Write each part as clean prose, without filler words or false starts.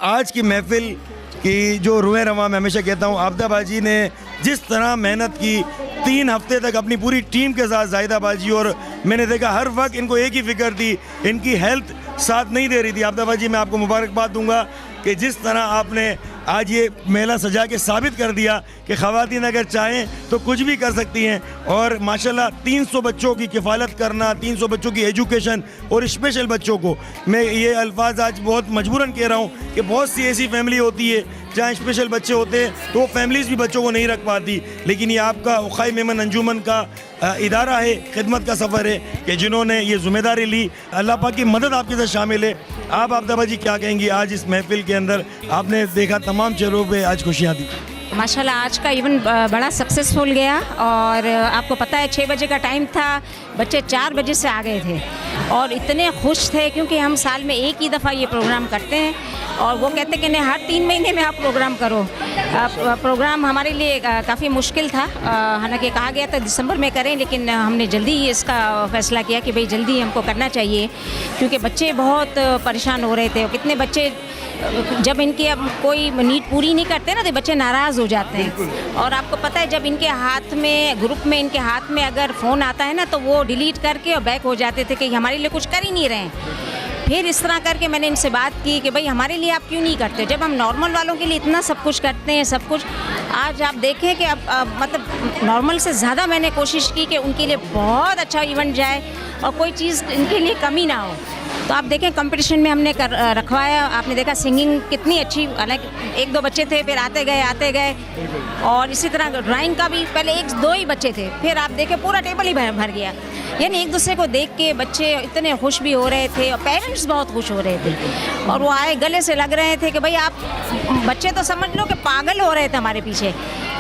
आज की महफिल की जो रुए रवा, मैं हमेशा कहता हूँ आबदा बाजी ने जिस तरह मेहनत की 3 हफ्ते तक अपनी पूरी टीम के साथ, जाहिदा बाजी, और मैंने देखा हर वक्त इनको एक ही फिक्र थी, इनकी हेल्थ साथ नहीं दे रही थी। आबदा बाजी, मैं आपको मुबारकबाद दूंगा कि जिस तरह आपने आज ये मेला सजा के साबित कर दिया कि ख़वातीन अगर चाहें तो कुछ भी कर सकती हैं। और माशाल्लाह 300 बच्चों की किफ़ालत करना, 300 बच्चों की एजुकेशन, और स्पेशल बच्चों को, मैं ये अल्फाज आज बहुत मजबूरन कह रहा हूँ कि बहुत सी ऐसी फैमिली होती है जहाँ स्पेशल बच्चे होते हैं तो वो फैमिलीज़ भी बच्चों को नहीं रख पाती, लेकिन ये आपका उखाई मेमन अंजुमन का इदारा है, खिदमत का सफ़र है कि जिन्होंने ये ज़िम्मेदारी ली। अल्लाह पाक की मदद आपके साथ शामिल है। आप आबदा बाजी क्या कहेंगी आज इस महफिल के अंदर? आपने देखा तमाम चेहरों पे आज खुशियाँ थी। माशाल्लाह आज का इवेंट बड़ा सक्सेसफुल गया, और आपको पता है 6 बजे का टाइम था, बच्चे 4 बजे से आ गए थे और इतने खुश थे क्योंकि हम साल में एक ही दफ़ा ये प्रोग्राम करते हैं और वो कहते कि नहीं, हर 3 महीने में आप प्रोग्राम करो। प्रोग्राम हमारे लिए काफ़ी मुश्किल था, हालांकि कहा गया था दिसंबर में करें, लेकिन हमने जल्दी ही इसका फ़ैसला किया कि भाई जल्दी हमको करना चाहिए क्योंकि बच्चे बहुत परेशान हो रहे थे। और कितने बच्चे जब इनकी अब कोई नीड पूरी नहीं करते ना तो बच्चे नाराज़ हो जाते हैं। और आपको पता है जब इनके हाथ में, ग्रुप में इनके हाथ में अगर फ़ोन आता है ना तो वो डिलीट करके और बैक हो जाते थे कि हमारे लिए कुछ कर ही नहीं रहे हैं। फिर इस तरह करके मैंने इनसे बात की कि भाई हमारे लिए आप क्यों नहीं करते, जब हम नॉर्मल वालों के लिए इतना सब कुछ करते हैं, सब कुछ। आज आप देखें कि अब मतलब नॉर्मल से ज़्यादा मैंने कोशिश की कि उनके लिए बहुत अच्छा इवेंट जाए और कोई चीज़ इनके लिए कमी ना हो। तो आप देखें कंपटीशन में हमने रखवाया, आपने देखा सिंगिंग कितनी अच्छी, हालांकि 1-2 बच्चे थे, फिर आते गए। और इसी तरह ड्राइंग का भी पहले 1-2 ही बच्चे थे, फिर आप देखें पूरा टेबल ही भर गया। यानी एक दूसरे को देख के बच्चे इतने खुश भी हो रहे थे और पेरेंट्स बहुत खुश हो रहे थे और वो आए गले से लग रहे थे कि भाई आप, बच्चे तो समझ लो कि पागल हो रहे थे हमारे पीछे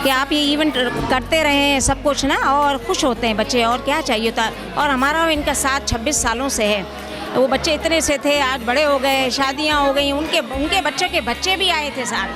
कि आप ये इवेंट करते रहें सब कुछ ना, और खुश होते हैं बच्चे, और क्या चाहिए था। और हमारा इनका साथ 26 सालों से है। वो बच्चे इतने से थे, आज बड़े हो गए, शादियां हो गई, उनके बच्चों के बच्चे भी आए थे साथ।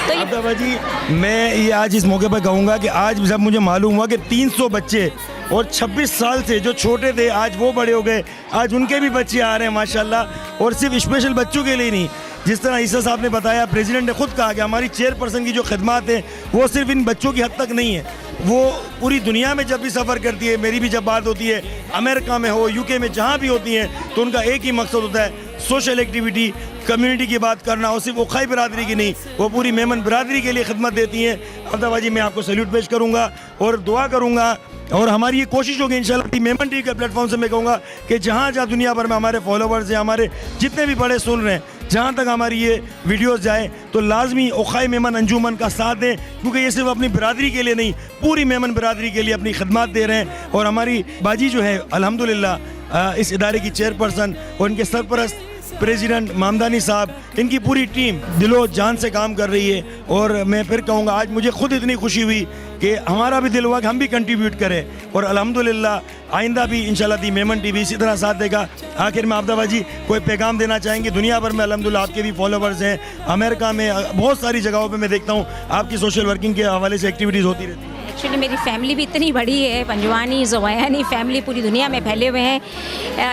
तो आबदा बाजी, मैं ये आज इस मौके पर कहूँगा कि आज जब मुझे मालूम हुआ कि 300 बच्चे और 26 साल से जो छोटे थे आज वो बड़े हो गए, आज उनके भी बच्चे आ रहे हैं माशाल्लाह। और सिर्फ स्पेशल बच्चों के लिए नहीं, जिस तरह ईसा साहब ने बताया, प्रेसिडेंट ने खुद कहा कि हमारी चेयरपर्सन की जो खिदमत है वो सिर्फ इन बच्चों की हद तक नहीं है, वो पूरी दुनिया में जब भी सफ़र करती है, मेरी भी जब बात होती है अमेरिका में हो, यूके में, जहाँ भी होती है, तो उनका एक ही मकसद होता है सोशल एक्टिविटी, कम्युनिटी की बात करना। और सिर्फ उखाई बिरादरी की नहीं, वो पूरी मेमन बिरादरी के लिए खिदमत देती हैं। आबदा बाजी, मैं आपको सैल्यूट पेश करूँगा और दुआ करूँगा, और हमारी ये कोशिश होगी इंशाल्लाह मेमन टीवी के प्लेटफॉर्म से मैं कहूँगा कि जहाँ जहाँ दुनिया भर में हमारे फॉलोवर्स हैं, हमारे जितने भी बड़े सुन रहे हैं, जहाँ तक हमारी ये वीडियोस जाए तो लाजमी उखाई मेमन अंजुमन का साथ दें, क्योंकि ये सिर्फ अपनी बिरादरी के लिए नहीं, पूरी मेमन बिरादरी के लिए अपनी खिदमत दे रहे हैं। और हमारी बाजी जो है अल्हम्दुलिल्लाह इस इदारे की चेयरपर्सन और इनके सरपरस्त प्रेसिडेंट मामदानी साहब, इनकी पूरी टीम दिलो जान से काम कर रही है। और मैं फिर कहूँगा आज मुझे खुद इतनी खुशी हुई कि हमारा भी दिल हुआ कि हम भी कंट्रीब्यूट करें, और अल्हम्दुलिल्लाह आइंदा भी इंशाल्लाह दी मेमन टीवी इसी तरह साथ देगा। आखिर में आबदा बाजी कोई पैगाम देना चाहेंगे? दुनिया भर में अल्हम्दुलिल्लाह आपके भी फॉलोवर्स हैं, अमेरिका में बहुत सारी जगहों पर मैं देखता हूँ आपकी सोशल वर्किंग के हवाले से एक्टिविटीज़ होती रहती है। एक्चुअली मेरी फैमिली भी इतनी बड़ी है, पंजवानी ज़ुवैयानी फैमिली पूरी दुनिया में फैले हुए हैं।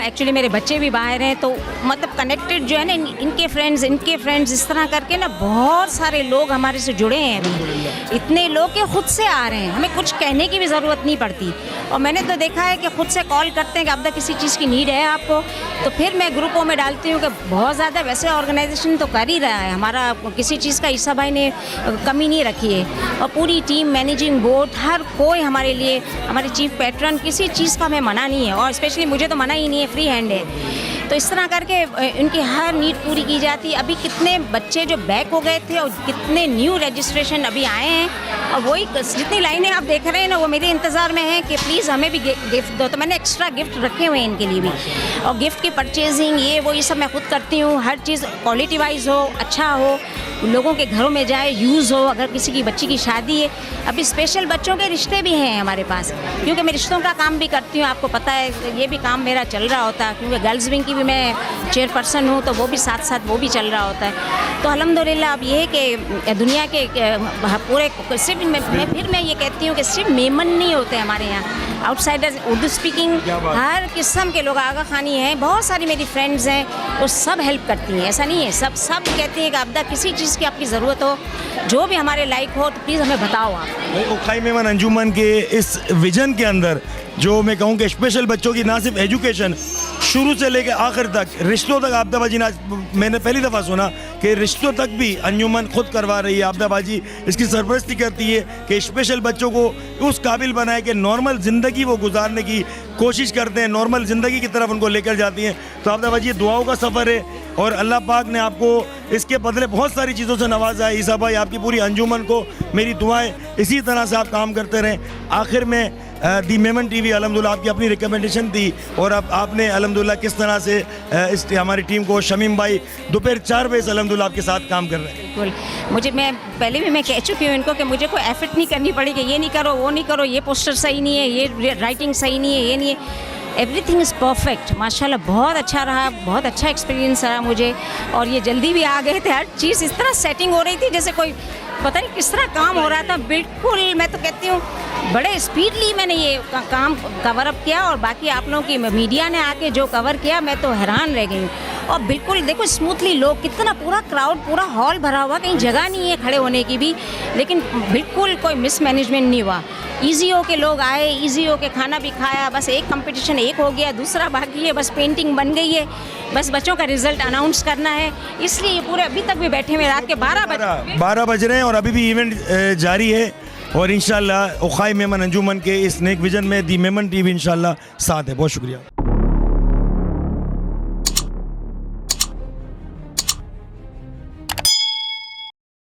एक्चुअली मेरे बच्चे भी बाहर हैं, तो मतलब कनेक्टेड जो है ना, इनके फ्रेंड्स इस तरह करके ना बहुत सारे लोग हमारे से जुड़े हैं अभी। इतने लोग के खुद से आ रहे हैं, हमें कुछ कहने की भी ज़रूरत नहीं पड़ती। और मैंने तो देखा है कि खुद से कॉल करते हैं कि अब तक किसी चीज़ की नीड है आपको, तो फिर मैं ग्रुपों में डालती हूँ कि बहुत ज़्यादा वैसे ऑर्गेनाइजेशन तो कर ही रहा है हमारा, किसी चीज़ का ईसा भाई ने कमी नहीं रखी है। और पूरी टीम, मैनेजिंग बोर्ड, हर कोई हमारे लिए, हमारे चीफ पैट्रन, किसी चीज़ का हमें मना नहीं है, और स्पेशली मुझे तो मना ही नहीं है, फ्री हैंड है। तो इस तरह करके इनकी हर नीड पूरी की जाती है। अभी कितने बच्चे जो बैक हो गए थे और कितने न्यू रजिस्ट्रेशन अभी आए हैं, और वही जितनी लाइनें आप देख रहे हैं ना, वो मेरे इंतज़ार में है कि प्लीज़ हमें भी गिफ्ट दो। तो मैंने एक्स्ट्रा गिफ्ट रखे हुए हैं इनके लिए भी, और गिफ्ट की परचेजिंग ये सब मैं खुद करती हूँ। हर चीज़ क्वालिटी वाइज हो, अच्छा हो, लोगों के घरों में जाए, यूज़ हो। अगर किसी की बच्ची की शादी है, अभी स्पेशल बच्चों के रिश्ते भी हैं हमारे पास, क्योंकि मैं रिश्तों का काम भी करती हूँ, आपको पता है ये भी काम मेरा चल रहा होता है, क्योंकि गर्ल्स विंग की भी मैं चेयरपर्सन हूँ, तो वो भी साथ साथ वो भी चल रहा होता है। तो अल्हम्दुलिल्लाह अब ये है कि दुनिया के पूरे सिर्फ मैं ये कहती हूँ कि सिर्फ मेमन नहीं होते हमारे यहाँ, आउटसाइडर्स, उर्दू स्पीकिंग, क्या बात। हर किस्म के लोग, आगा खानी हैं, बहुत सारी मेरी फ्रेंड्स हैं, वो सब हेल्प करती हैं। ऐसा नहीं है, सब कहती हैं कि आपदा किसी चीज़ की आपकी ज़रूरत हो, जो भी हमारे लायक हो तो प्लीज़ हमें बताओ आप। भाई उखाई मेमन अंजुमन के इस विजन के अंदर जो मैं कहूँ कि स्पेशल बच्चों की ना सिर्फ एजुकेशन शुरू से लेकर आखिर तक, रिश्तों तक आपदाबाजी ना, मैंने पहली दफ़ा सुना कि रिश्तों तक भी अंजुमन खुद करवा रही है। आपदाबाजी इसकी सरपरस्ती करती है कि स्पेशल बच्चों को उस काबिल बनाए कि नॉर्मल ज़िंदगी वो गुजारने की कोशिश करते हैं, नॉर्मल ज़िंदगी की तरफ उनको लेकर जाती हैं। तो आपदाबाजी ये दुआओं का सफ़र है और अल्लाह पाक ने आपको इसके बदले बहुत सारी चीज़ों से नवाजा है। ईसा भाई, आपकी पूरी अंजुमन को मेरी दुआएं, इसी तरह से आप काम करते रहें। आखिर में दी मेमन टीवी अल्हम्दुलिल्लाह आपकी अपनी रिकमेंडेशन थी और अब आपने अल्हम्दुलिल्लाह किस तरह से इस हमारी टीम को, शमीम भाई दोपहर 4 बजे से अल्हम्दुलिल्लाह आपके साथ काम कर रहे हैं। बिल्कुल, मैं पहले भी मैं कह चुकी हूँ इनको कि मुझे कोई एफर्ट नहीं करनी पड़ी कि ये नहीं करो, वो नहीं करो, ये पोस्टर सही नहीं है, ये राइटिंग सही नहीं है, ये नहीं है। एवरीथिंग इज़ परफेक्ट, माशाल्लाह बहुत अच्छा रहा, बहुत अच्छा एक्सपीरियंस रहा मुझे। और ये जल्दी भी आ गए थे, हर चीज़ इस तरह सेटिंग हो रही थी जैसे कोई पता नहीं किस तरह काम हो रहा था। बिल्कुल, मैं तो कहती हूँ बड़े स्पीडली मैंने ये काम कवर अप किया और बाकी आप लोगों की मीडिया ने आके जो कवर किया, मैं तो हैरान रह गई हूँ। और बिल्कुल देखो स्मूथली, लोग कितना, पूरा क्राउड, पूरा हॉल भरा हुआ, कहीं जगह नहीं है खड़े होने की भी, लेकिन बिल्कुल कोई मिसमैनेजमेंट नहीं हुआ। ईजी हो के लोग आए, ईजी हो के खाना भी खाया, बस एक कंपटीशन एक हो गया, दूसरा बाकी है, बस पेंटिंग बन गई है, बस बच्चों का रिजल्ट अनाउंस करना है। इसलिए ये पूरे अभी तक भी बैठे हुए, रात के 12 बज रहे हैं और अभी भी इवेंट जारी है। और इंशाल्लाह उखाई मेमन अंजुमन के इस नेक विजन में दी मेमन टीवी इंशाल्लाह साथ है। बहुत शुक्रिया।